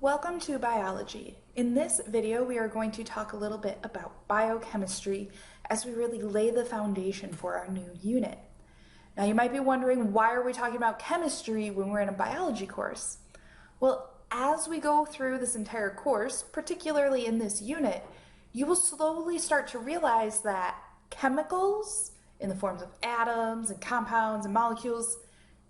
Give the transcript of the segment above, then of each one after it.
Welcome to biology. In this video, we are going to talk a little bit about biochemistry as we really lay the foundation for our new unit. Now you might be wondering, why are we talking about chemistry when we're in a biology course? Well, as we go through this entire course, particularly in this unit, you will slowly start to realize that chemicals in the forms of atoms and compounds and molecules,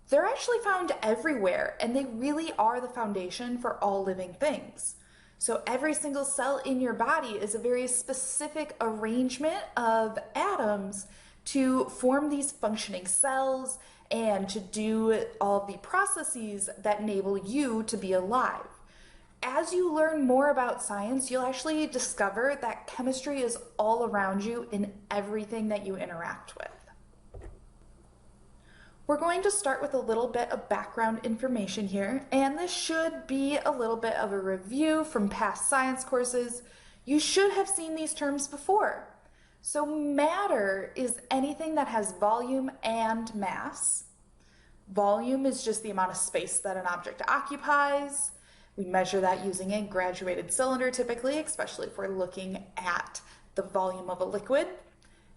they're actually found everywhere, and they really are the foundation for all living things. So every single cell in your body is a very specific arrangement of atoms to form these functioning cells and to do all the processes that enable you to be alive. As you learn more about science, you'll actually discover that chemistry is all around you in everything that you interact with. We're going to start with a little bit of background information here, and this should be a little bit of a review from past science courses. You should have seen these terms before. So matter is anything that has volume and mass. Volume is just the amount of space that an object occupies. We measure that using a graduated cylinder typically, especially if we're looking at the volume of a liquid.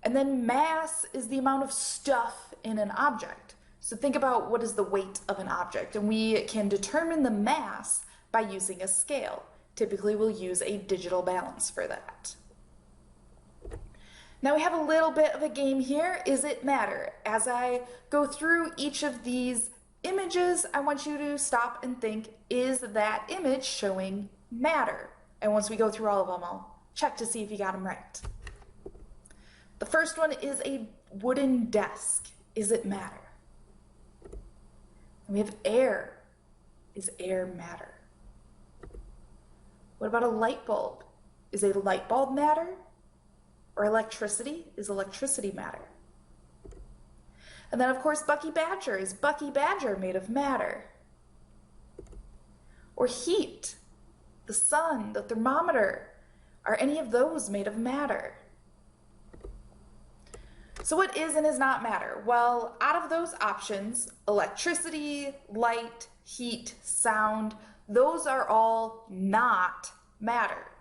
And then mass is the amount of stuff in an object. So think about what is the weight of an object, and we can determine the mass by using a scale. Typically we'll use a digital balance for that. Now we have a little bit of a game here. Is it matter? As I go through each of these images, I want you to stop and think, is that image showing matter? And once we go through all of them, I'll check to see if you got them right. The first one is a wooden desk. Is it matter? And we have air. Is air matter? What about a light bulb? Is a light bulb matter? Or electricity? Is electricity matter? And then of course Bucky Badger. Is Bucky Badger made of matter? Or heat? The sun, the thermometer. Are any of those made of matter? So what is and is not matter? Well, out of those options, electricity, light, heat, sound, those are all not matter.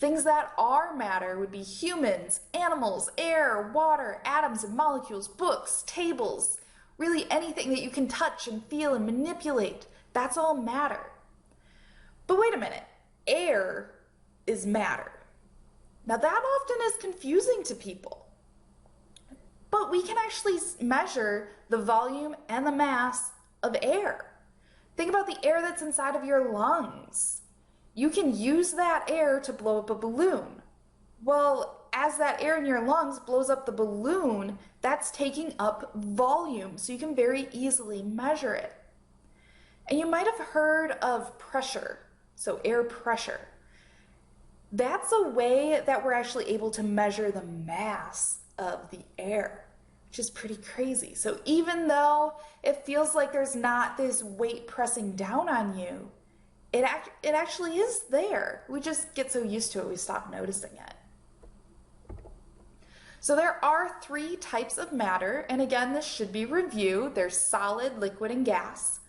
Things that are matter would be humans, animals, air, water, atoms and molecules, books, tables, really anything that you can touch and feel and manipulate. That's all matter. But wait a minute, air is matter. Now that often is confusing to people. But we can actually measure the volume and the mass of air. Think about the air that's inside of your lungs. You can use that air to blow up a balloon. Well, as that air in your lungs blows up the balloon, that's taking up volume, so you can very easily measure it. And you might have heard of pressure, so air pressure. That's a way that we're actually able to measure the mass of the air, which is pretty crazy. So even though it feels like there's not this weight pressing down on you, it actually is there. We just get so used to it, we stop noticing it. So there are three types of matter, and again, this should be reviewed. There's solid, liquid, and gas.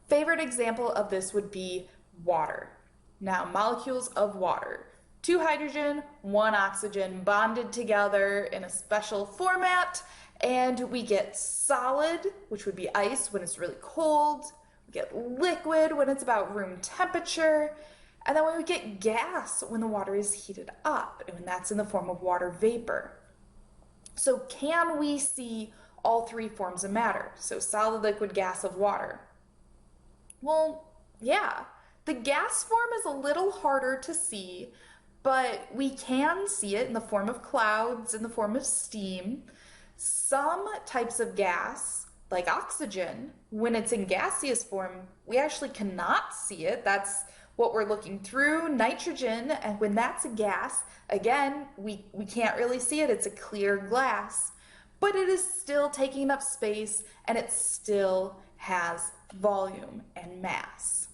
Favorite example of this would be water. Now, molecules of water. 2 hydrogen, 1 oxygen bonded together in a special format, and we get solid, which would be ice when it's really cold. We get liquid when it's about room temperature, and then we get gas when the water is heated up, and that's in the form of water vapor. So can we see all three forms of matter? So solid, liquid, gas of water. Well, yeah. The gas form is a little harder to see, but we can see it in the form of clouds, in the form of steam. Some types of gas, like oxygen, when it's in gaseous form, we actually cannot see it. That's what we're looking through. Nitrogen, and when that's a gas, again, we can't really see it. It's a clear glass, but it is still taking up space, and it still has volume and mass.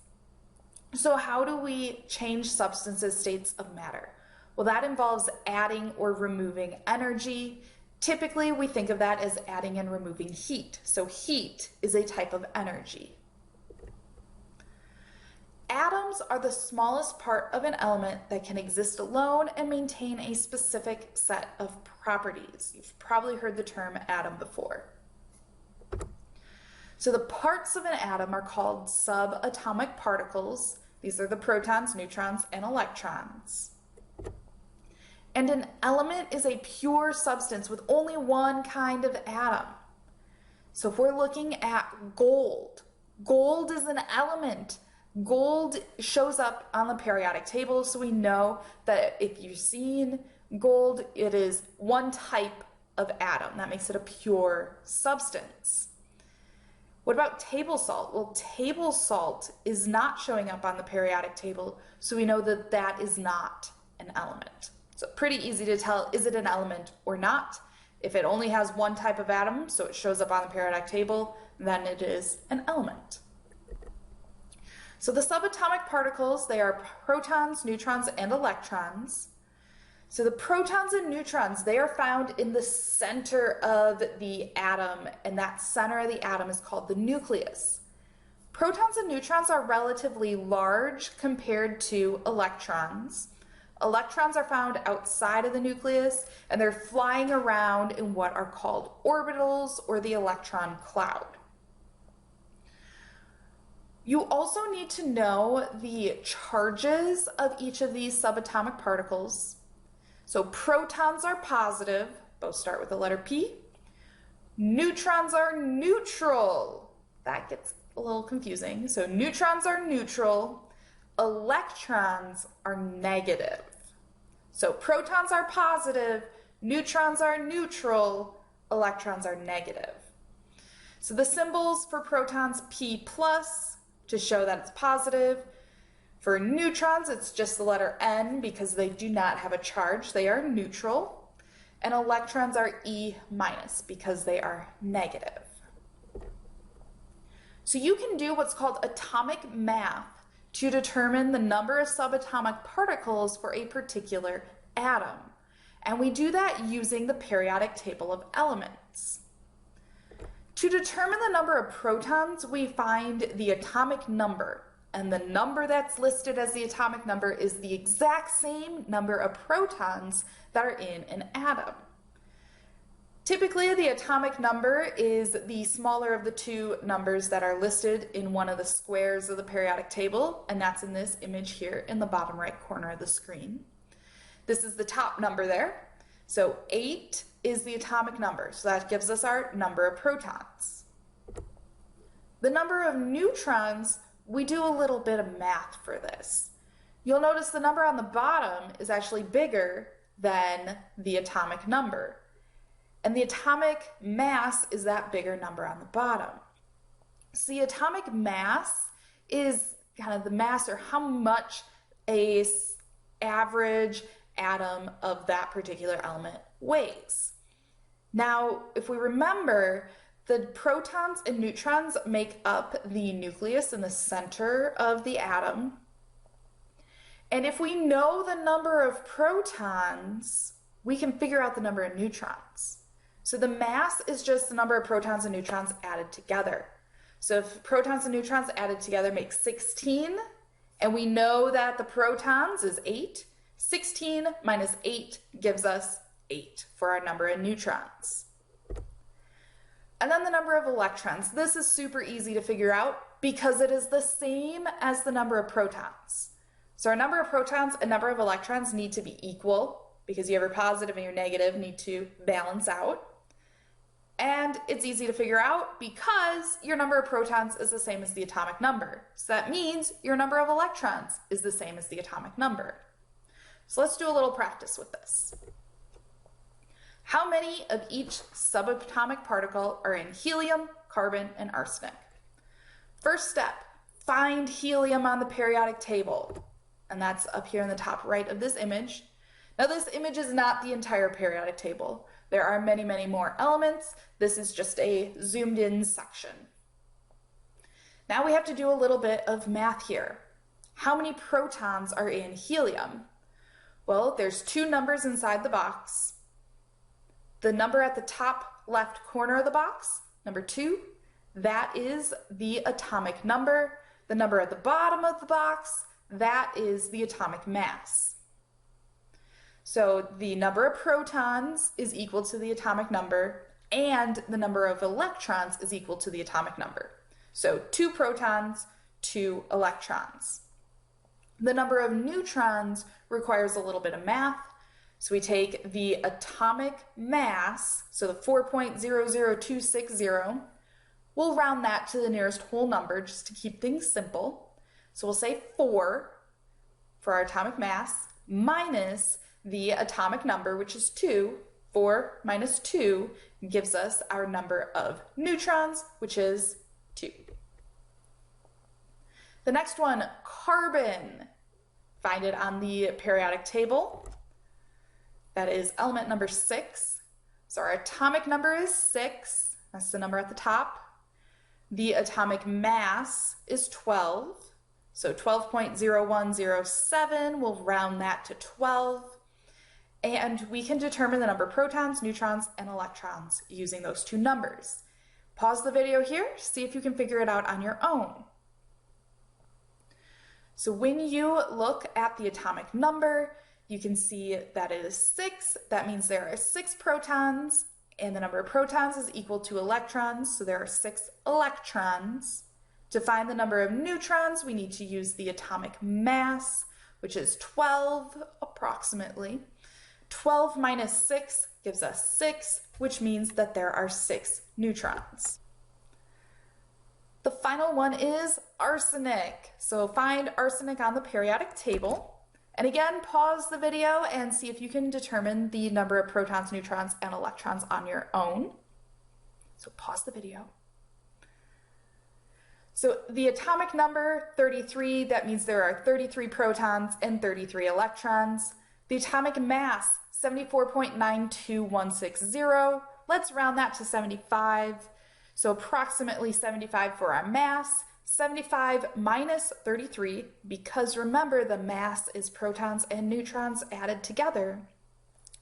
So how do we change substances' states of matter? Well, that involves adding or removing energy. Typically, we think of that as adding and removing heat. So heat is a type of energy. Atoms atoms are the smallest part of an element that can exist alone and maintain a specific set of properties. You've probably heard the term atom before. So the parts of an atom are called subatomic particles. These are the protons, neutrons, and electrons. And an element is a pure substance with only one kind of atom. So if we're looking at gold, gold is an element. Gold shows up on the periodic table, so we know that if you've seen gold, it is one type of atom. That makes it a pure substance. What about table salt? Well, table salt is not showing up on the periodic table, so we know that that is not an element. So pretty easy to tell, is it an element or not? If it only has one type of atom, so it shows up on the periodic table, then it is an element. So the subatomic particles, they are protons, neutrons, and electrons. So the protons and neutrons, they are found in the center of the atom, and that center of the atom is called the nucleus. Protons and neutrons are relatively large compared to electrons. Electrons are found outside of the nucleus, and they're flying around in what are called orbitals or the electron cloud. You also need to know the charges of each of these subatomic particles. So protons are positive, both start with the letter P. Neutrons are neutral. That gets a little confusing. So neutrons are neutral. Electrons are negative. So protons are positive, neutrons are neutral, electrons are negative. So the symbols for protons, P plus, to show that it's positive. For neutrons, it's just the letter N because they do not have a charge. They are neutral. And electrons are E minus because they are negative. So you can do what's called atomic math to determine the number of subatomic particles for a particular atom. And we do that using the periodic table of elements. To determine the number of protons, we find the atomic number. And the number that's listed as the atomic number is the exact same number of protons that are in an atom. Typically, the atomic number is the smaller of the two numbers that are listed in one of the squares of the periodic table, and that's in this image here in the bottom right corner of the screen. This is the top number there. So 8 is the atomic number, so that gives us our number of protons. The number of neutrons, we do a little bit of math for this. You'll notice the number on the bottom is actually bigger than the atomic number. And the atomic mass is that bigger number on the bottom. So the atomic mass is kind of the mass or how much a average atom of that particular element weighs. Now, if we remember, the protons and neutrons make up the nucleus in the center of the atom. And if we know the number of protons, we can figure out the number of neutrons. So the mass is just the number of protons and neutrons added together. So if protons and neutrons added together make 16, and we know that the protons is 8, 16 minus 8 gives us 8 for our number of neutrons. And then the number of electrons. This is super easy to figure out because it is the same as the number of protons. So our number of protons and number of electrons need to be equal because you have your positive and your negative need to balance out. And it's easy to figure out because your number of protons is the same as the atomic number. So that means your number of electrons is the same as the atomic number. So let's do a little practice with this. How many of each subatomic particle are in helium, carbon, and arsenic? First step, find helium on the periodic table. And that's up here in the top right of this image. Now this image is not the entire periodic table. There are many, many more elements. This is just a zoomed in section. Now we have to do a little bit of math here. How many protons are in helium? Well, there's two numbers inside the box. The number at the top left corner of the box, number 2, that is the atomic number. The number at the bottom of the box, that is the atomic mass. So the number of protons is equal to the atomic number, and the number of electrons is equal to the atomic number. So 2 protons, 2 electrons. The number of neutrons requires a little bit of math. So we take the atomic mass, so the 4.00260, we'll round that to the nearest whole number just to keep things simple. So we'll say 4 for our atomic mass minus the atomic number, which is 2. 4 minus 2 gives us our number of neutrons, which is 2. The next one, carbon. Find it on the periodic table. That is element number 6. So our atomic number is 6. That's the number at the top. The atomic mass is 12. So 12.0107, we'll round that to 12. And we can determine the number of protons, neutrons, and electrons using those 2 numbers. Pause the video here, see if you can figure it out on your own. So when you look at the atomic number, you can see that it is 6. That means there are 6 protons, and the number of protons is equal to electrons, so there are 6 electrons. To find the number of neutrons, we need to use the atomic mass, which is 12 approximately. 12 minus 6 gives us 6, which means that there are 6 neutrons. The final one is arsenic. So find arsenic on the periodic table. And again, pause the video and see if you can determine the number of protons, neutrons, and electrons on your own. So pause the video. So the atomic number, 33, that means there are 33 protons and 33 electrons. The atomic mass, 74.92160. Let's round that to 75. So approximately 75 for our mass. 75 minus 33, because remember the mass is protons and neutrons added together.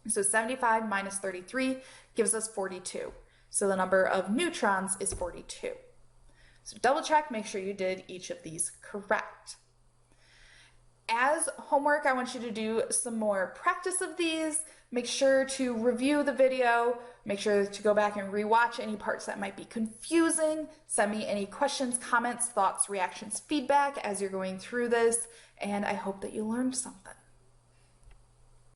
So 75 minus 33 gives us 42. So the number of neutrons is 42. So double check, make sure you did each of these correct. As homework, I want you to do some more practice of these. Make sure to review the video. Make sure to go back and rewatch any parts that might be confusing. Send me any questions, comments, thoughts, reactions, feedback as you're going through this, and I hope that you learned something.